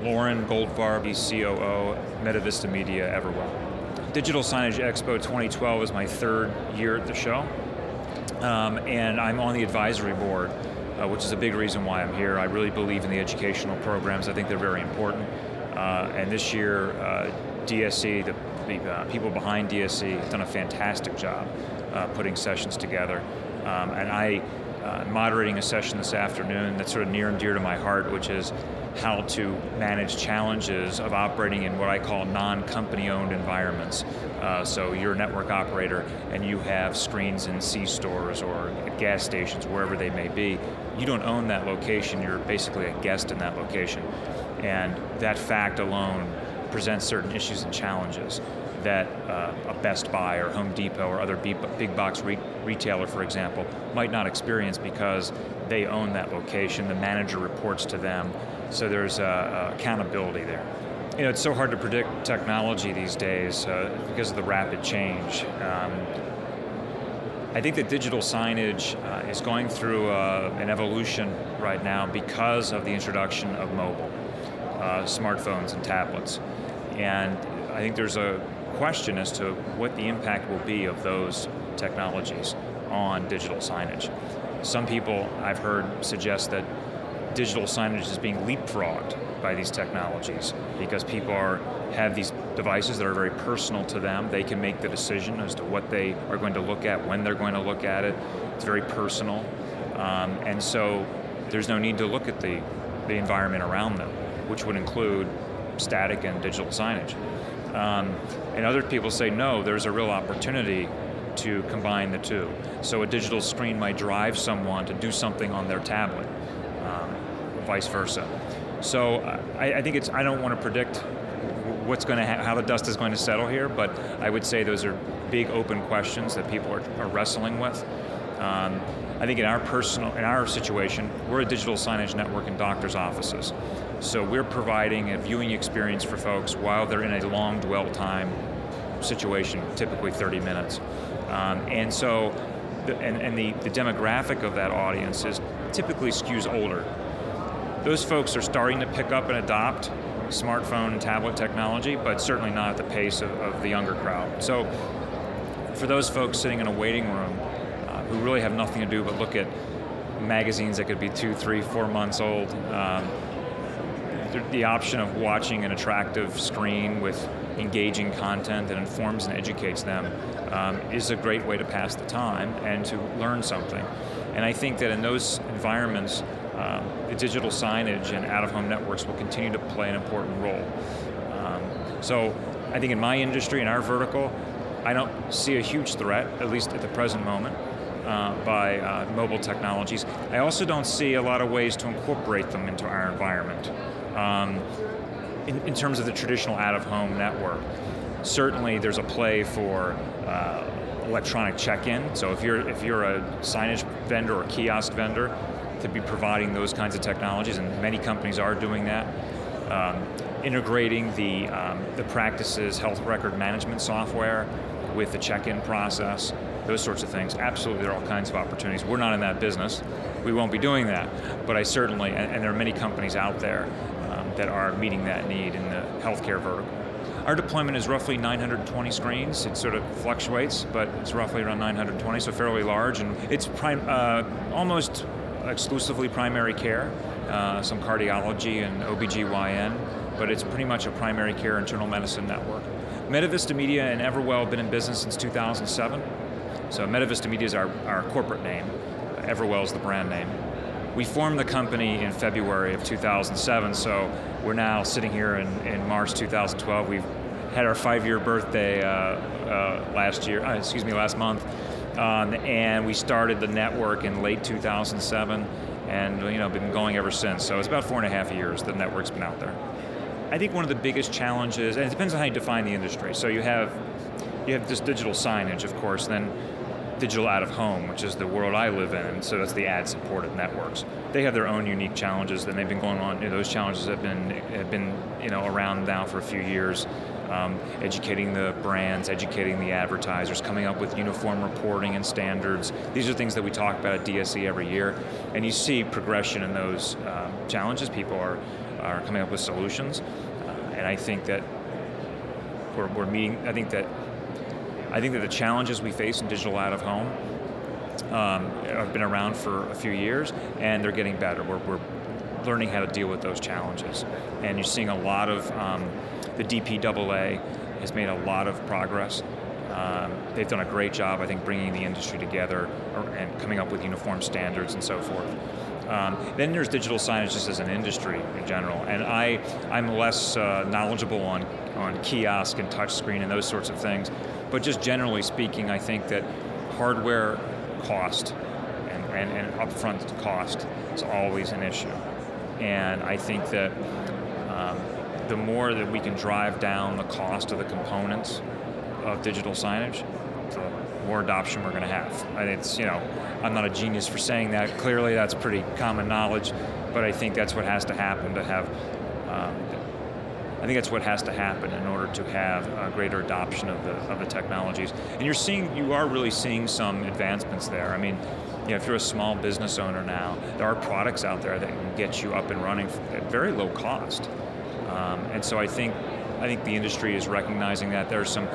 Loren, Goldfarb, COO, MediVista Media, Everwell. Digital Signage Expo 2012 is my third year at the show, and I'm on the advisory board, which is a big reason why I'm here. I really believe in the educational programs. I think they're very important. And this year, DSE, the people behind DSE have done a fantastic job putting sessions together. And I moderating a session this afternoon that's sort of near and dear to my heart, which is how to manage challenges of operating in what I call non-company owned environments. So you're a network operator and you have screens in C-stores or at gas stations, wherever they may be. You don't own that location, you're basically a guest in that location. And that fact alone presents certain issues and challenges that a Best Buy or Home Depot or other big box retailer, for example, might not experience because they own that location, the manager reports to them, so there's accountability there. You know, it's so hard to predict technology these days because of the rapid change. I think that digital signage is going through an evolution right now because of the introduction of mobile, smartphones and tablets. And I think there's a question as to what the impact will be of those technologies on digital signage. Some people I've heard suggest that digital signage is being leapfrogged by these technologies because people have these devices that are very personal to them. They can make the decision as to what they are going to look at, when they're going to look at it. It's very personal. And so there's no need to look at the environment around them, which would include static and digital signage. And other people say, no, there's a real opportunity to combine the two. So a digital screen might drive someone to do something on their tablet, vice versa. So I think I don't want to predict what's going to how the dust is going to settle here, but I would say those are big open questions that people are wrestling with. I think in our situation, we're a digital signage network in doctors' offices. So we're providing a viewing experience for folks while they're in a long dwell time situation, typically 30 minutes. And so, the demographic of that audience typically skews older. Those folks are starting to pick up and adopt smartphone and tablet technology, but certainly not at the pace of the younger crowd. So for those folks sitting in a waiting room who really have nothing to do but look at magazines that could be 2, 3, 4 months old, the option of watching an attractive screen with engaging content that informs and educates them is a great way to pass the time and to learn something. And I think that in those environments, the digital signage and out-of-home networks will continue to play an important role. So I think in my industry, in our vertical, I don't see a huge threat, at least at the present moment, by mobile technologies. I also don't see a lot of ways to incorporate them into our environment. In terms of the traditional out-of-home network, certainly there's a play for electronic check-in. So if you're a signage vendor or kiosk vendor, to be providing those kinds of technologies, and many companies are doing that. Integrating the practices, health record management software with the check-in process, those sorts of things. Absolutely, there are all kinds of opportunities. We're not in that business. We won't be doing that. But I certainly, and there are many companies out there that are meeting that need in the healthcare vertical. Our deployment is roughly 920 screens. It sort of fluctuates, but it's roughly around 920, so fairly large. And it's almost exclusively primary care, some cardiology and OBGYN, but it's pretty much a primary care internal medicine network. MediVista Media and Everwell have been in business since 2007. So MediVista Media is our corporate name. Everwell is the brand name. We formed the company in February of 2007, so we're now sitting here in March 2012. We've had our 5-year birthday last month. And we started the network in late 2007, and been going ever since. So it's about 4.5 years the network's been out there. I think one of the biggest challenges, and it depends on how you define the industry. So you have this digital signage, of course, then digital out-of-home, which is the world I live in, and so that's the ad-supported networks. They have their own unique challenges, and they've been going on. Those challenges have been around now for a few years. Educating the brands, educating the advertisers, coming up with uniform reporting and standards. These are things that we talk about at DSE every year, and you see progression in those challenges. People are are coming up with solutions, and I think that we're meeting. I think that the challenges we face in digital out of home have been around for a few years, and they're getting better. We're learning how to deal with those challenges, and you're seeing a lot of the DPAA has made a lot of progress. They've done a great job, I think, bringing the industry together and coming up with uniform standards and so forth. Then there's digital signage just as an industry in general, and I'm less knowledgeable on kiosk and touchscreen and those sorts of things, but just generally speaking, I think that hardware cost and upfront cost is always an issue. And I think that the more that we can drive down the cost of the components of digital signage, the more adoption we're going to have. And it's, I'm not a genius for saying that. Clearly that's pretty common knowledge, but I think that's what has to happen to have, I think that's what has to happen in order to have a greater adoption of the technologies. And you are really seeing some advancements there. I mean, if you're a small business owner now, there are products out there that can get you up and running at very low cost. And so I think the industry is recognizing that. There are some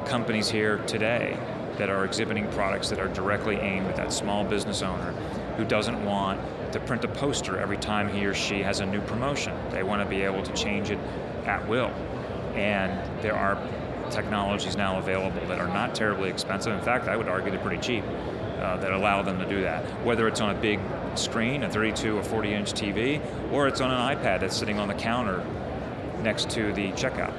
companies here today that are exhibiting products that are directly aimed at that small business owner who doesn't want to print a poster every time he or she has a new promotion. They want to be able to change it at will. And there are technologies now available that are not terribly expensive. In fact, I would argue they're pretty cheap, that allow them to do that. Whether it's on a big screen, a 32 or 40-inch TV, or it's on an iPad that's sitting on the counter next to the checkout.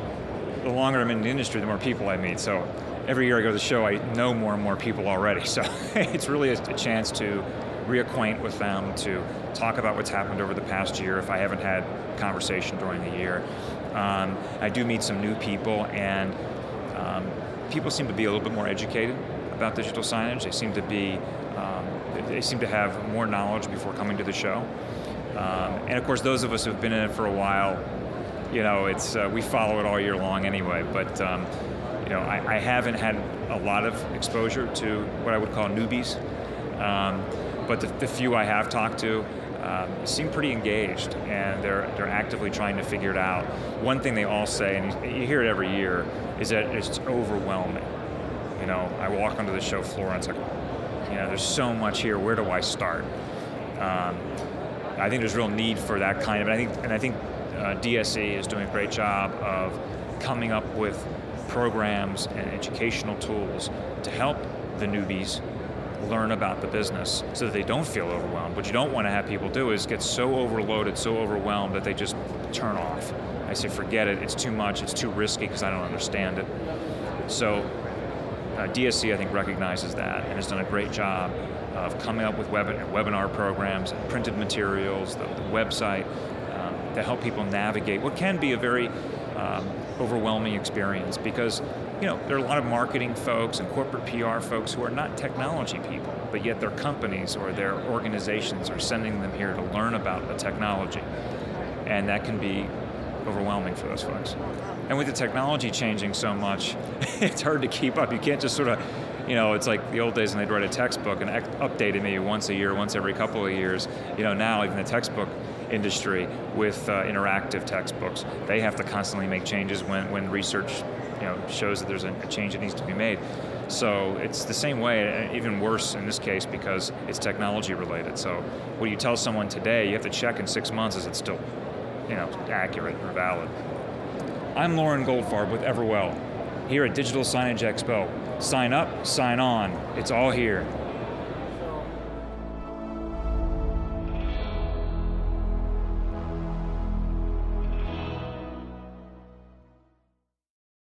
The longer I'm in the industry, the more people I meet. So every year I go to the show, I know more and more people already. So it's really a chance to reacquaint with them, to talk about what's happened over the past year if I haven't had conversation during the year. I do meet some new people, and people seem to be a little bit more educated about digital signage. They seem to be, they seem to have more knowledge before coming to the show. And of course, those of us who've been in it for a while, it's we follow it all year long anyway. But I haven't had a lot of exposure to what I would call newbies. But the few I have talked to seem pretty engaged, and they're actively trying to figure it out. One thing they all say, and you hear it every year, is that it's overwhelming. I walk onto the show floor and it's like, there's so much here. Where do I start? I think there's real need for that kind of. I think DSE is doing a great job of coming up with programs and educational tools to help the newbies learn about the business so that they don't feel overwhelmed. What you don't want to have people do is get so overloaded, so overwhelmed that they just turn off. I say, forget it, it's too much, it's too risky because I don't understand it. So DSE, I think, recognizes that and has done a great job of coming up with webinar programs, printed materials, the website, to help people navigate what can be a very overwhelming experience, because there are a lot of marketing folks and corporate PR folks who are not technology people, but yet their companies or their organizations are sending them here to learn about the technology, and that can be overwhelming for those folks. And with the technology changing so much, it's hard to keep up. You can't just sort of, it's like the old days when they'd write a textbook and update it maybe once a year, once every couple of years. Now even the textbook industry with interactive textbooks, they have to constantly make changes when research shows that there's a change that needs to be made. So it's the same way, even worse in this case because it's technology related. So what you tell someone today, you have to check in 6 months, is it still accurate or valid. I'm Loren Goldfarb with Everwell, here at Digital Signage Expo. Sign up, sign on, it's all here.